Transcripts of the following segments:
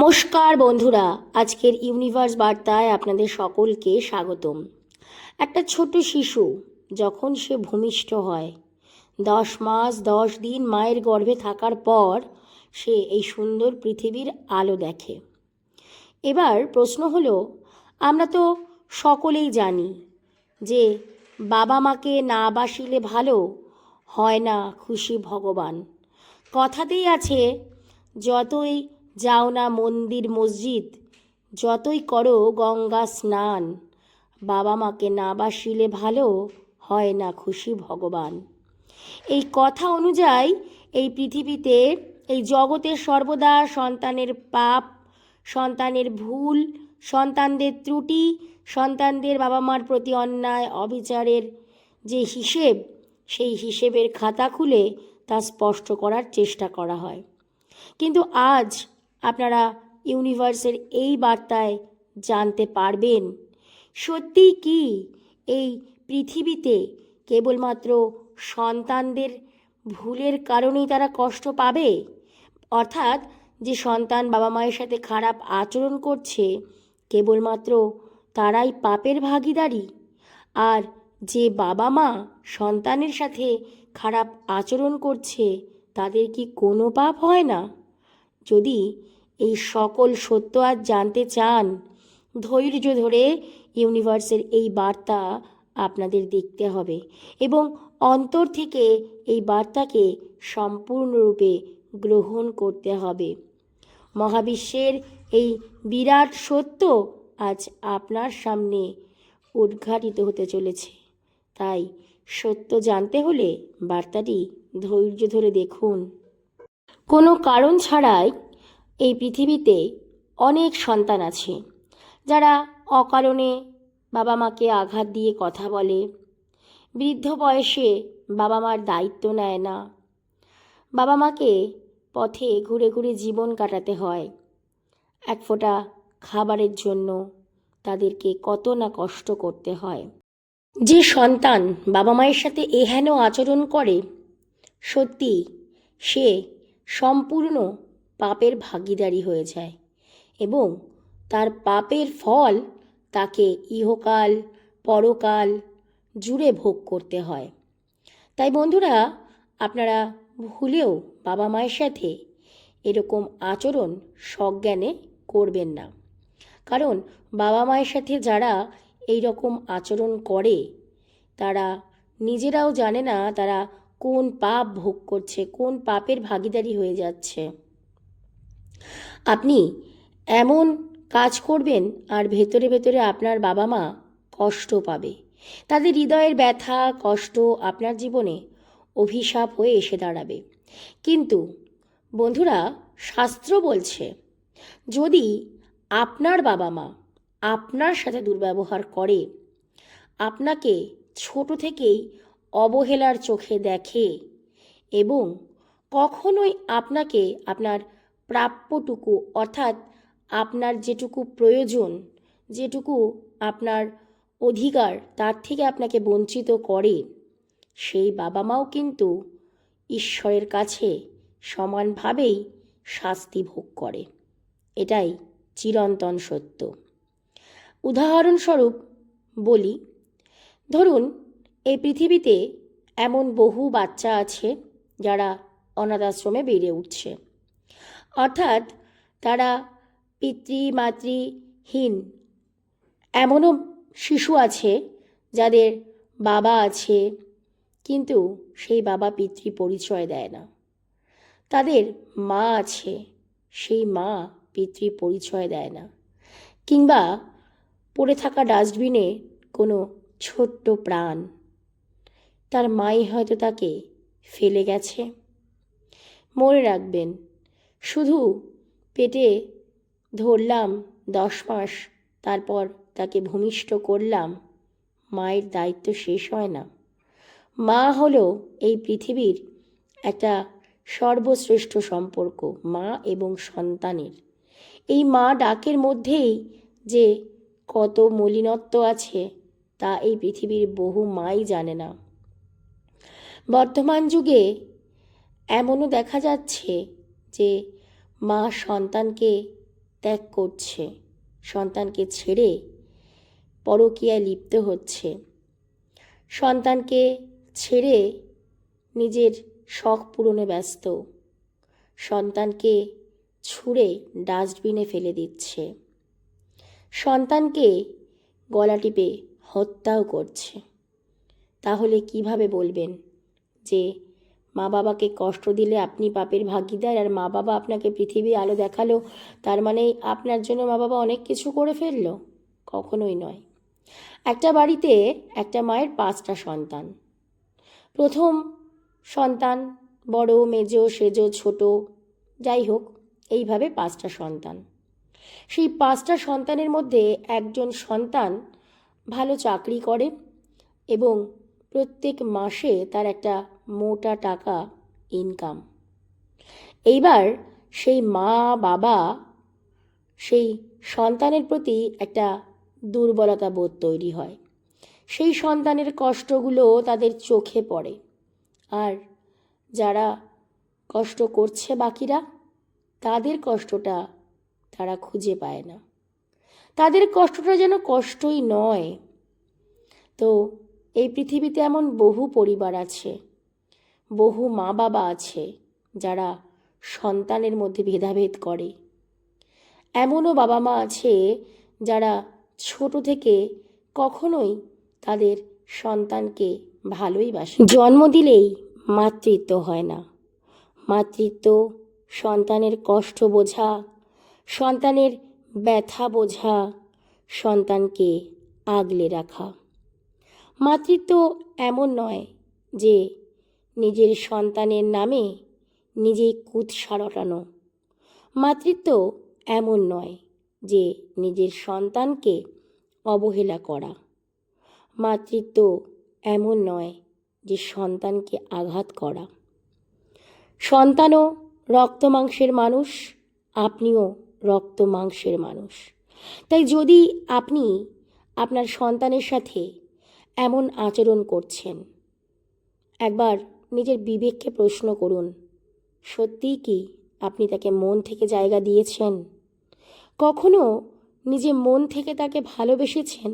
নমস্কার বন্ধুরা, আজকের ইউনিভার্স বার্তায় আপনাদের সকলকে স্বাগতম। একটা ছোট শিশু যখন সে ভূমিষ্ঠ হয়, 10 মাস 10 দিন মায়ের গর্ভে থাকার পর সে এই সুন্দর পৃথিবীর আলো দেখে। এবার প্রশ্ন হলো, আমরা তো সকলেই জানি যে বাবা মাকে না বাসিলে ভালো হয় না খুশি ভগবান। কথাতেই আছে, যতই যাও না মন্দির মসজিদ, যতই করো গঙ্গা স্নান, বাবা মাকে না বাসিলে ভালো হয় না খুশি ভগবান। এই কথা অনুযায়ী এই পৃথিবীতে, এই জগতে সর্বদা সন্তানের পাপ, সন্তানের ভুল, সন্তানদের ত্রুটি, সন্তানদের বাবা মার প্রতি অন্যায় অবিচারের যে হিসেব, সেই হিসেবের খাতা খুলে তা স্পষ্ট করার চেষ্টা করা হয়। কিন্তু আজ আপনারা ইউনিভার্সের এই বার্তায় জানতে পারবেন, সত্যিই কি এই পৃথিবীতে কেবলমাত্র সন্তানদের ভুলের কারণেই তারা কষ্ট পাবে? অর্থাৎ যে সন্তান বাবা মায়ের সাথে খারাপ আচরণ করছে, কেবলমাত্র তারাই পাপের ভাগীদারি? আর যে বাবা মা সন্তানের সাথে খারাপ আচরণ করছে, তাদের কি কোনো পাপ হয় না? যদি এই সকল সত্য আজ জানতে চান, ধৈর্য ধরে ইউনিভার্সের এই বার্তা আপনাদের দেখতে হবে এবং অন্তর থেকে এই বার্তাকে সম্পূর্ণরূপে গ্রহণ করতে হবে। মহাবিশ্বের এই বিরাট সত্য আজ আপনার সামনে উদ্ঘাটিত হতে চলেছে। তাই সত্য জানতে হলে বার্তাটি ধৈর্য ধরে দেখুন। কোনো কারণ ছাড়াই এই পৃথিবীতে অনেক সন্তান আছে যারা অকারণে বাবা মাকে আঘাত দিয়ে কথা বলে, বৃদ্ধ বয়সে বাবা মার দায়িত্ব নেয় না, বাবা মাকে পথে ঘুরে ঘুরে জীবন কাটাতে হয়। এক ফোঁটা খাবারের জন্য তাদেরকে কত না কষ্ট করতে হয়। যে সন্তান বাবা মায়ের সাথে এহেন আচরণ করে, সত্যি সে সম্পূর্ণ পাপের ভাগীদারি হয়ে যায় এবং তার পাপের ফল তাকে ইহকাল পরকাল জুড়ে ভোগ করতে হয়। তাই বন্ধুরা, আপনারা ভুলেও বাবা মায়ের সাথে এরকম আচরণ সজ্ঞানে করবেন না। কারণ বাবা মায়ের সাথে যারা এই রকম আচরণ করে, তারা নিজেরাও জানে না তারা কোন পাপ ভোগ করছে, কোন পাপের ভাগীদারি হয়ে যাচ্ছে। আপনি এমন কাজ করবেন আর ভেতরে ভেতরে আপনার বাবা মা কষ্ট পাবে। তাদের হৃদয়ের ব্যথা কষ্ট আপনার জীবনে অভিশাপ হয়ে এসে দাঁড়াবে। কিন্তু বন্ধুরা, শাস্ত্র বলছে, যদি আপনার বাবা মা আপনার সাথে দুর্ব্যবহার করে, আপনাকে ছোট থেকেই অবহেলার চোখে দেখে এবং কখনোই আপনাকে আপনার প্রাপ্যটুকু, অর্থাৎ আপনার যেটুকু প্রয়োজন, যেটুকু আপনার অধিকার, তার থেকে আপনাকে বঞ্চিত করে, সেই বাবা মাও কিন্তু ঈশ্বরের কাছে সমানভাবেই শাস্তি ভোগ করে। এটাই চিরন্তন সত্য। উদাহরণস্বরূপ বলি, ধরুন এই পৃথিবীতে এমন বহু বাচ্চা আছে যারা অনাথ আশ্রমে বেড়ে উঠছে, অর্থাৎ তারা পিতৃমাতৃহীন। এমনও শিশু আছে যাদের বাবা আছে, কিন্তু সেই বাবা পিতৃ পরিচয় দেয় না। তাদের মা আছে, সেই মা পিতৃ পরিচয় দেয় না। কিংবা পড়ে থাকা ডাস্টবিনে কোনো ছোট্ট প্রাণ, তার মাই হয়তো তাকে ফেলে গেছে। মনে রাখবেন, শুধু পেটে ধরলাম 10 মাস, তারপর তাকে ভূমিষ্ঠ করলাম, মায়ের দায়িত্ব শেষ হয় না। মা হলো এই পৃথিবীর একটা সর্বশ্রেষ্ঠ সম্পর্ক, মা এবং সন্তানের। এই মা ডাকের মধ্যেই যে কত মলিনত্ব আছে, তা এই পৃথিবীর বহু মাই জানে না। বর্তমান যুগে এমনও দেখা যাচ্ছে যে মা সন্তানকে ত্যাগ করছে, সন্তানকে ছেড়ে পরকীয়ায় লিপ্ত হচ্ছে, সন্তানকে ছেড়ে নিজের শখ পূরণে ব্যস্ত, সন্তানকে ছুঁড়ে ডাস্টবিনে ফেলে দিচ্ছে, সন্তানকে গলা টিপে হত্যাও করছে, তাহলে কিভাবে বলবেন যে মা বাবাকে কষ্ট দিলে আপনি পাপের ভাগীদার, আর মা বাবা আপনাকে পৃথিবী আলো দেখালো তার মানে আপনার জন্য মা বাবা অনেক কিছু করে ফেললো? কখনোই নয়। একটা বাড়িতে একটা মায়ের 5টা সন্তান। প্রথম সন্তান বড়, মেজ, সেজ, ছোট, যাই হোক, এইভাবে 5টা সন্তান। সেই 5টা সন্তানের মধ্যে একজন সন্তান ভালো চাকরি করে এবং প্রত্যেক মাসে তার একটা মোটা টাকা ইনকাম। এইবার সেই মা বাবা সেই সন্তানের প্রতি একটা দুর্বলতা বোধ তৈরি হয়। সেই সন্তানের কষ্টগুলো তাদের চোখে পড়ে, আর যারা কষ্ট করছে বাকিরা, তাদের কষ্টটা তারা খুঁজে পায় না। তাদের কষ্টটা যেন কষ্টই নয়। তো এই পৃথিবীতে এমন বহু পরিবার আছে, বহু মা বাবা আছে যারা সন্তানের মধ্যে ভেদাভেদ করে। এমনও বাবা মা আছে যারা ছোট থেকে কখনোই তাদের সন্তানকে ভালোই বাসে। জন্ম দিলেই মাতৃত্ব হয় না। মাতৃত্ব সন্তানের কষ্ট বোঝা, সন্তানের ব্যথা বোঝা, সন্তানকে আগলে রাখা। মাতৃত্ব এমন নয় যে নিজের সন্তানের নামে নিজেই কুৎসা রটানো। মাতৃত্ব এমন নয় যে নিজের সন্তানকে অবহেলা করা। মাতৃত্ব এমন নয় যে সন্তানকে আঘাত করা। সন্তানও রক্ত মাংসের মানুষ, আপনিও রক্ত মাংসের মানুষ। তাই যদি আপনি আপনার সন্তানের সাথে এমন আচরণ করছেন, একবার নিজের বিবেককে প্রশ্ন করুন, সত্যিই কি আপনি তাকে মন থেকে জায়গা দিয়েছেন? কখনো নিজে মন থেকে তাকে ভালোবেসেছেন?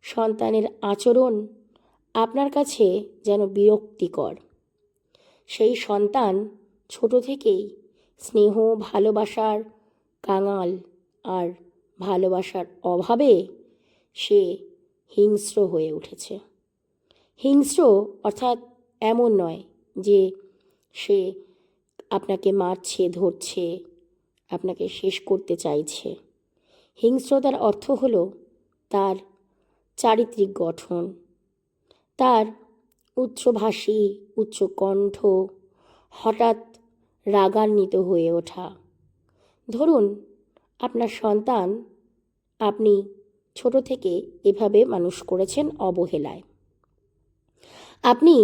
সন্তানের আচরণ আপনার কাছে যেন বিরক্তিকর। সেই সন্তান ছোট থেকেই স্নেহ ভালোবাসার কাঙাল, আর ভালোবাসার অভাবে সে হিংস্র হয়ে উঠেছে। হিংস্র অর্থাৎ এমন নয় যে সে আপনাকে মারছে, ধরছে, আপনাকে শেষ করতে চাইছে। হিংস্রতার অর্থ হলো তার চারিত্রিক গঠন, তার উচ্চভাষী, উচ্চকণ্ঠ, হঠাৎ রাগান্বিত হয়ে ওঠা। ধরুন আপনার সন্তান আপনি ছোট থেকে এভাবে মানুষ করেছেন অবহেলায়। আপনি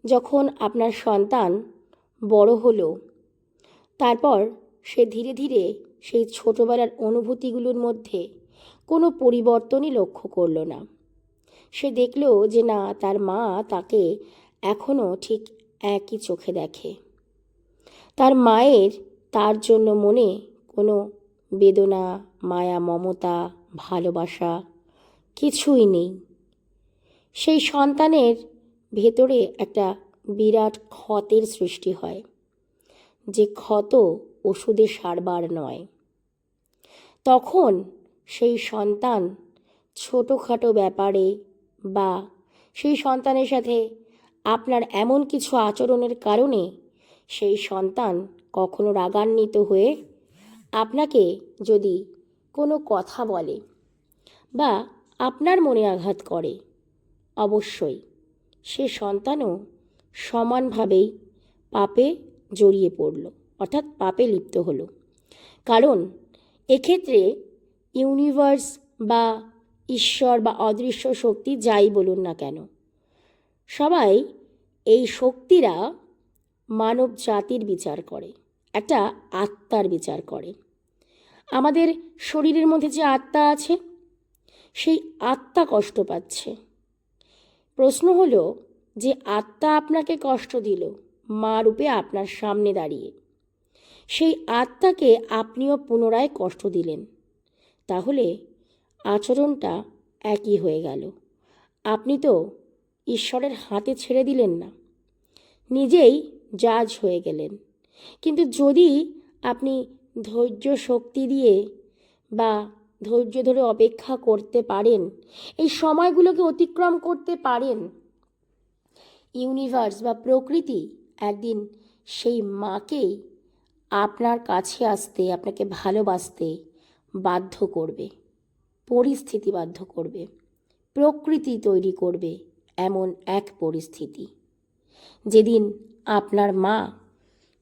যখন আপনার সন্তান বড় হলো, তারপর সে ধীরে ধীরে সেই ছোটবেলার অনুভূতিগুলোর মধ্যে কোনো পরিবর্তনই লক্ষ্য করল না। সে দেখল যে না, তার মা তাকে এখনও ঠিক একই চোখে দেখে। তার মায়ের তার জন্য মনে কোনো বেদনা, মায়া, মমতা, ভালোবাসা কিছুই নেই। সেই সন্তানের ভেতরে একটা বিরাট ক্ষতের সৃষ্টি হয়, যে ক্ষত ওষুধে সারবার নয়। তখন সেই সন্তান ছোটোখাটো ব্যাপারে বা সেই সন্তানের সাথে আপনার এমন কিছু আচরণের কারণে সেই সন্তান কখনো রাগান্বিত হয়ে আপনাকে যদি কোনো কথা বলে বা আপনার মনে আঘাত করে, অবশ্যই সে সন্তানও সমানভাবেই পাপে জড়িয়ে পড়ল, অর্থাৎ পাপে লিপ্ত হলো। কারণ এক্ষেত্রে ইউনিভার্স বা ঈশ্বর বা অদৃশ্য শক্তি যাই বলুন না কেন, সবাই এই শক্তিরা মানব জাতির বিচার করে, একটা আত্মার বিচার করে। আমাদের শরীরের মধ্যে যে আত্মা আছে, সেই আত্মা কষ্ট পাচ্ছে। প্রশ্ন হলো যে আত্মা আপনাকে কষ্ট দিল মা রূপে আপনার সামনে দাঁড়িয়ে, সেই আত্মাকে আপনিও পুনরায় কষ্ট দিলেন। তাহলে আচরণটা একই হয়ে গেল। আপনি তো ঈশ্বরের হাতে ছেড়ে দিলেন না, নিজেই জাজ হয়ে গেলেন। কিন্তু যদি আপনি ধৈর্য শক্তি দিয়ে বা ধৈর্য ধরে অপেক্ষা করতে পারেন, এই সময়গুলোকে অতিক্রম করতে পারেন, ইউনিভার্স বা প্রকৃতি একদিন সেই মাকেই আপনার কাছে আসতে, আপনাকে ভালোবাসতে বাধ্য করবে, পরিস্থিতি বাধ্য করবে, প্রকৃতি তৈরি করবে এমন এক পরিস্থিতি, যেদিন আপনার মা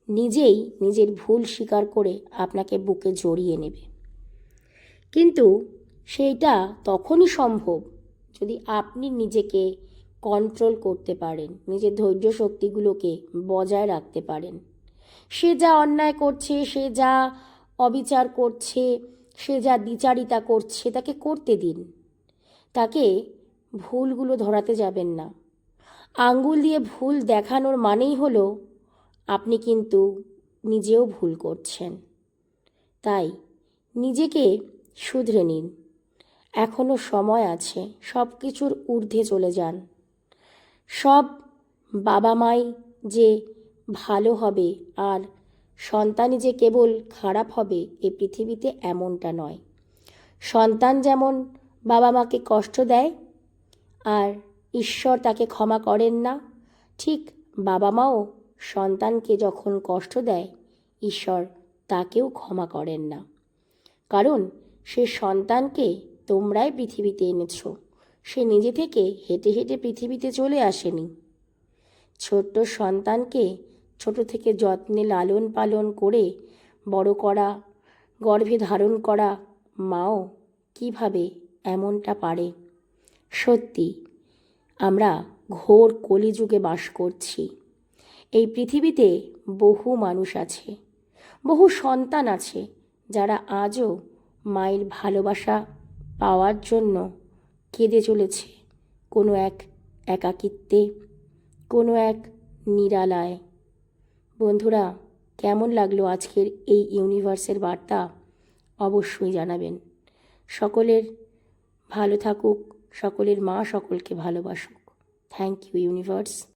নিজেই নিজের ভুল স্বীকার করে আপনাকে বুকে জড়িয়ে নেবে। কিন্তু সেইটা তখনই সম্ভব যদি আপনি নিজেকে কন্ট্রোল করতে পারেন, নিজের ধৈর্য শক্তিগুলোকে বজায় রাখতে পারেন। সে যা অন্যায় করছে, সে যা অবিচার করছে, সে যা দ্বিচারিতা করছে, তাকে করতে দিন। তাকে ভুলগুলো ধরাতে যাবেন না। আঙ্গুল দিয়ে ভুল দেখানোর মানেই হলো আপনি কিন্তু নিজেও ভুল করছেন। তাই নিজেকে শুধরে নিন, এখনও সময় আছে। সব কিছুর ঊর্ধ্বে চলে যান। সব বাবা মাই যে ভালো হবে আর সন্তানই যে কেবল খারাপ হবে এই পৃথিবীতে এমনটা নয়। সন্তান যেমন বাবা মাকে কষ্ট দেয় আর ঈশ্বর তাকে ক্ষমা করেন না, ঠিক বাবা মাও সন্তানকে যখন কষ্ট দেয় ঈশ্বর তাকেও ক্ষমা করেন না। কারণ সে সন্তানকে তোমরাই পৃথিবীতে এনেছ, সে নিজে থেকে হেঁটে হেঁটে পৃথিবীতে চলে আসেনি। ছোট্ট সন্তানকে ছোট থেকে যত্নে লালন পালন করে বড় করা, গর্ভে ধারণ করা মাও কিভাবে এমনটা পারে। সত্যি আমরা ঘোর কলিযুগে বাস করছি। এই পৃথিবীতে বহু মানুষ আছে, বহু সন্তান আছে যারা আজও মায়ের ভালোবাসা পাওয়ার জন্য কেঁদে চলেছে কোনো এক একাকিত্বে, কোনো এক নিরালায়। বন্ধুরা, কেমন লাগলো আজকের এই ইউনিভার্সের বার্তা অবশ্যই জানাবেন। সকলের ভালো থাকুক, সকলের মা সকলকে ভালোবাসুক। Thank you universe.